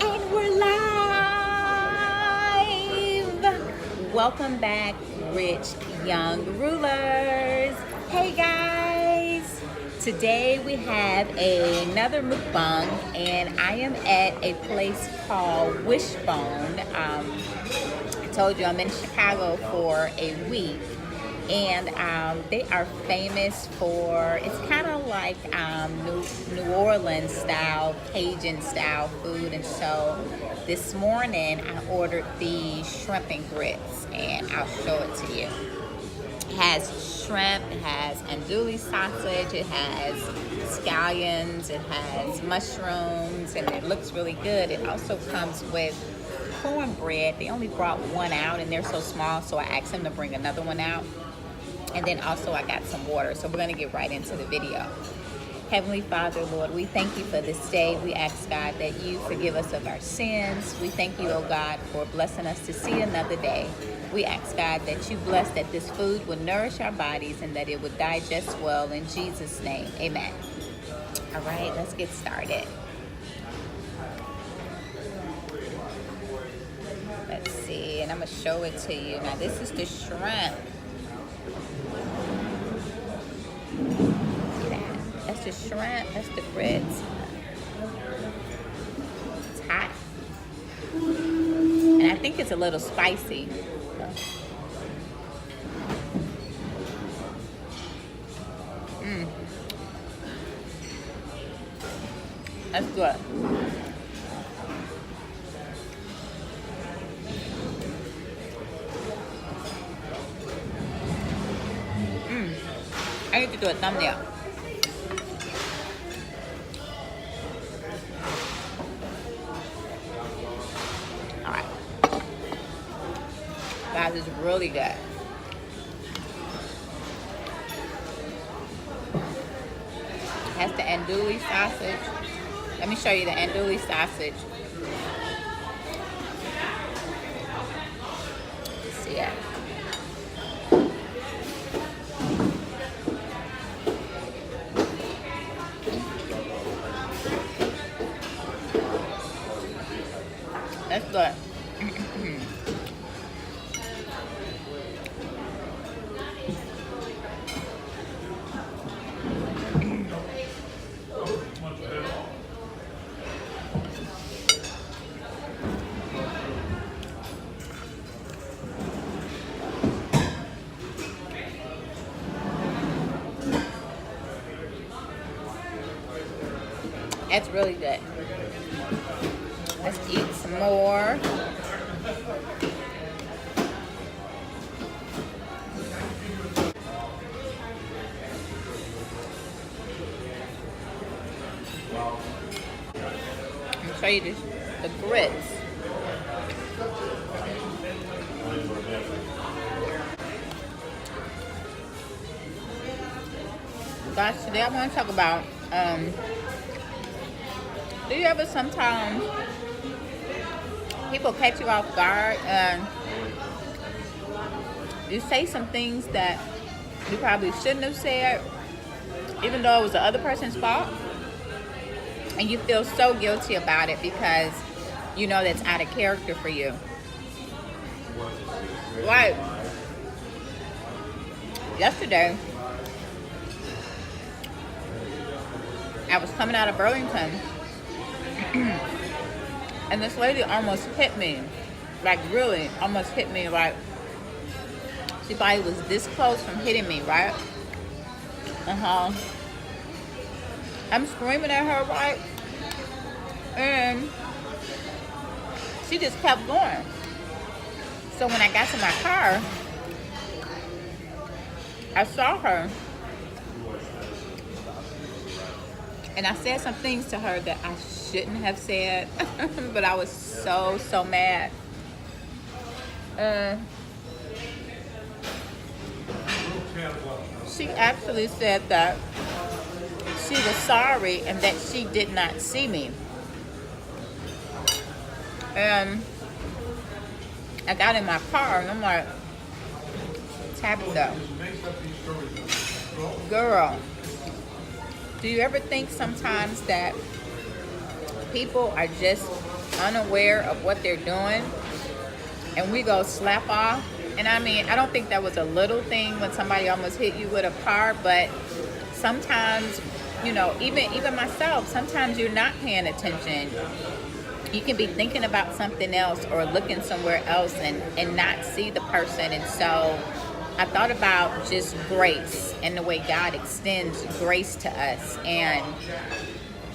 And we're live! Welcome back, rich young rulers. Hey guys! Today we have another mukbang, and I am at a place called Wishbone. I told you I'm in Chicago for a week. And they are famous for, it's kind of like New Orleans style, Cajun style food. And so this morning I ordered the shrimp and grits, and I'll show it to you. It has shrimp, it has andouille sausage, it has scallions, it has mushrooms, and it looks really good. It also comes with cornbread. They only brought one out and they're so small, so I asked them to bring another one out. And then also I got some water. So we're going to get right into the video. Heavenly Father, Lord, we thank you for this day. We ask, God, that you forgive us of our sins. We thank you, oh God, for blessing us to see another day. We ask, God, that you bless that this food would nourish our bodies and that it would digest well. In Jesus' name, amen. All right, let's get started. Let's see, and I'm going to show it to you. Now, this is the shrimp. See that? That's the shrimp, that's the grits. It's hot. And I think it's a little spicy. That's good. I need to do a thumbnail. Alright. Guys, it's really good. It has the andouille sausage. Let me show you the andouille sausage. See it? That's good. That's really good. Let's eat some more. I'll show you the grits. Guys, today I want to talk about, do you ever sometimes people catch you off guard and you say some things that you probably shouldn't have said, even though it was the other person's fault, and you feel so guilty about it because you know that's out of character for you? Like yesterday, I was coming out of Burlington and this lady almost hit me, like really almost hit me. Like she probably was this close from hitting me, right? I'm screaming at her, right? And she just kept going. So when I got to my car, I saw her and I said some things to her that I shouldn't have said, but I was so mad. She actually said that she was sorry and that she did not see me. And I got in my car and I'm like, Tabitha, girl, do you ever think sometimes that people are just unaware of what they're doing, and we go slap off. And I mean, I don't think that was a little thing when somebody almost hit you with a car, but sometimes, you know, even myself, sometimes you're not paying attention. You can be thinking about something else or looking somewhere else and not see the person. And so I thought about just grace and the way God extends grace to us. And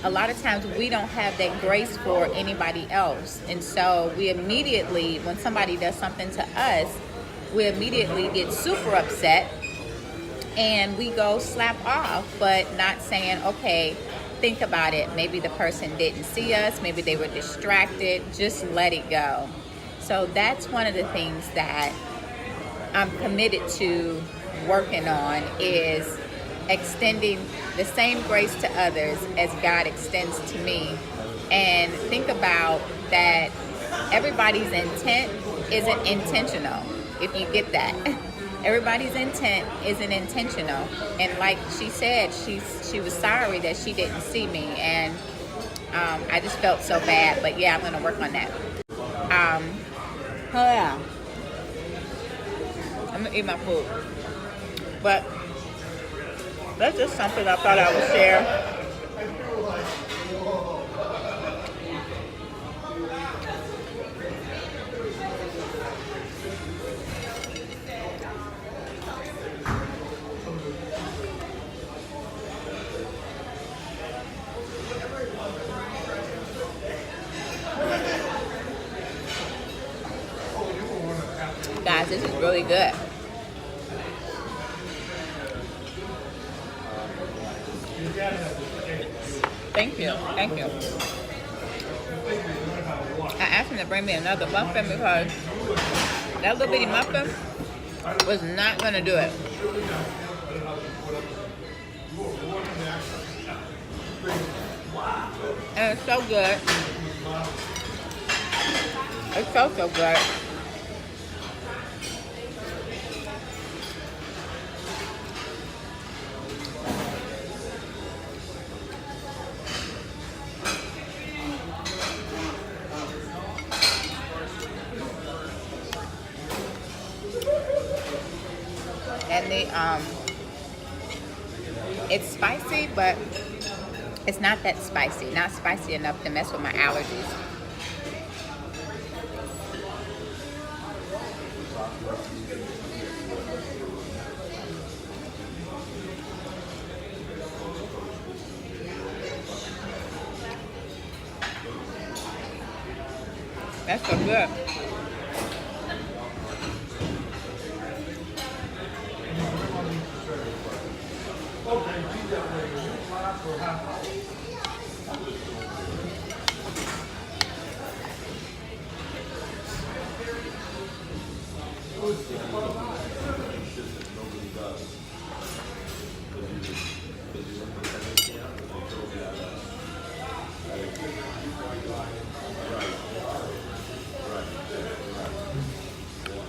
a lot of times we don't have that grace for anybody else. And so we immediately, when somebody does something to us, we immediately get super upset and we go slap off, but not saying, okay, think about it. Maybe the person didn't see us. Maybe they were distracted. Just let it go. So that's one of the things that I'm committed to working on, is extending the same grace to others as God extends to me. And think about that everybody's intent isn't intentional, if you get that. Everybody's intent isn't intentional. And like she said, she was sorry that she didn't see me. And I just felt so bad. But yeah, I'm going to work on that. Oh yeah. I'm going to eat my food. But that's just something I thought I would share. Guys, this is really good. Thank you. Thank you. I asked him to bring me another muffin because that little bitty muffin was not going to do it. And it's so good. It's so good. And it's spicy, but it's not that spicy. Not spicy enough to mess with my allergies. That's so good.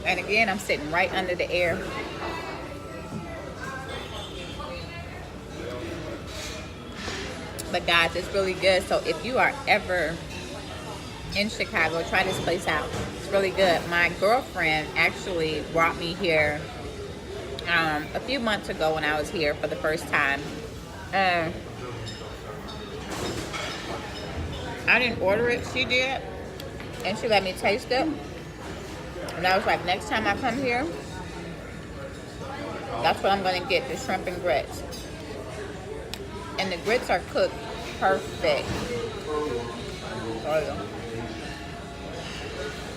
And again, I'm sitting right under the air. But guys, it's really good. So if you are ever in Chicago, try this place out. It's really good. My girlfriend actually brought me here a few months ago when I was here for the first time. I didn't order it, she did. And she let me taste it. And I was like, next time I come here, that's what I'm going to get, the shrimp and grits. And the grits are cooked perfect.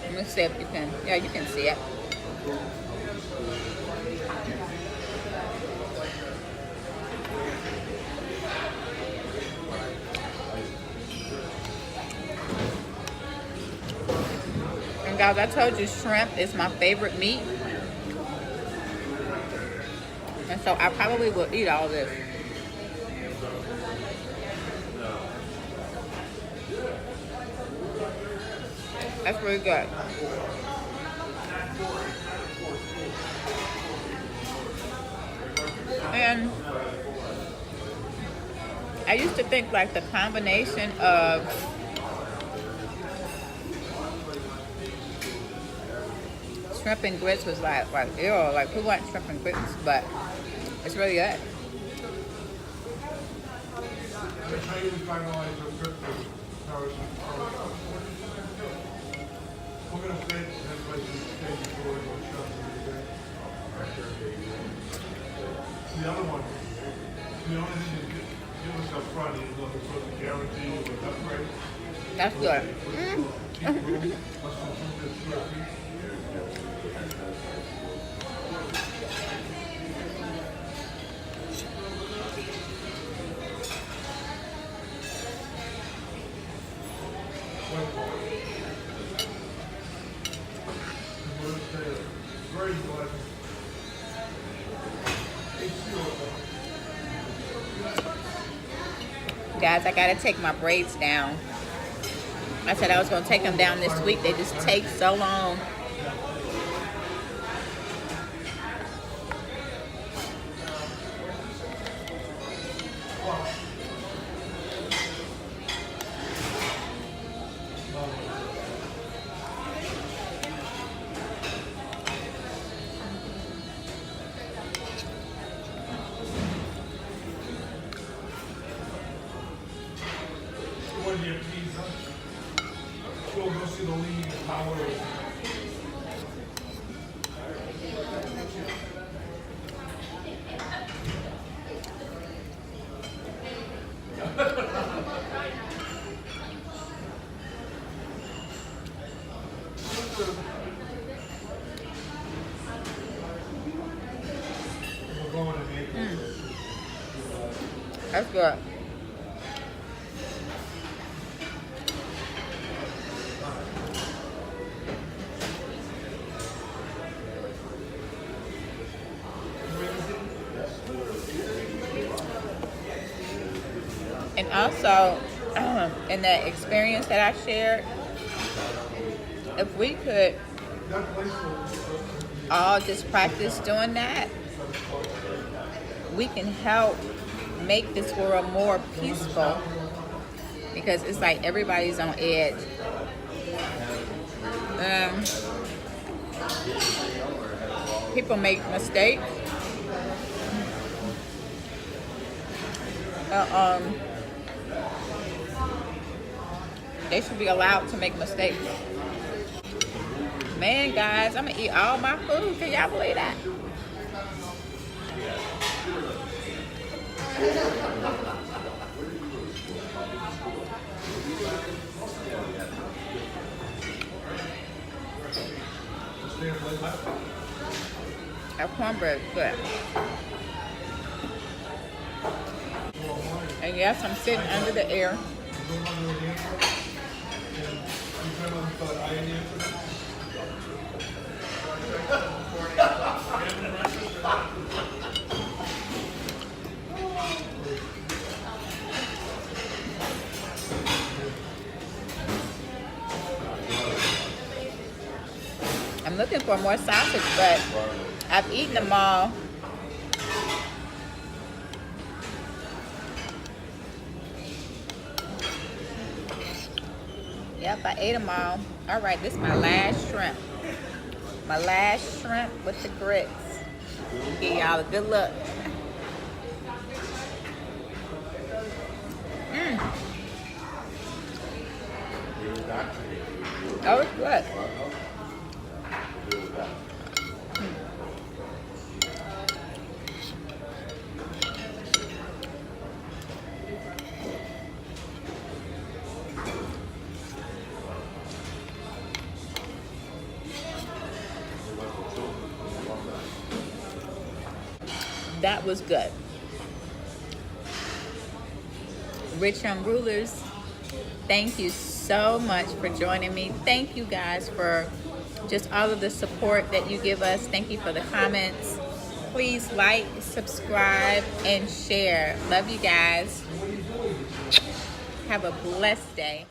Let me see if you can, yeah, you can see it. And guys, I told you shrimp is my favorite meat. And so I probably will eat all this. That's really good. And I used to think like the combination of shrimp and grits was like ew, like who wants shrimp and grits? But it's really good. The other one, the only thing you give us up front is looking for the guarantee of the upgrade. That's good. Very good. Guys, I gotta take my braids down. I said I was gonna take them down this week. They just take so long. We'll go see the league power. That's good. And also, in that experience that I shared, if we could all just practice doing that, we can help make this world more peaceful, because it's like everybody's on edge. People make mistakes. They should be allowed to make mistakes. Man, guys, I'm gonna eat all my food. Can y'all believe that? That cornbread is good. And yes, I'm sitting under the air. I'm looking for more sausage, but I've eaten them all. Yep, I ate them all. All right, this is my last shrimp. My last shrimp with the grits. Give y'all a good look. Oh, it's good. That was good. Rich Young Rulers, thank you so much for joining me. Thank you guys for just all of the support that you give us. Thank you for the comments. Please like, subscribe, and share. Love you guys. Have a blessed day.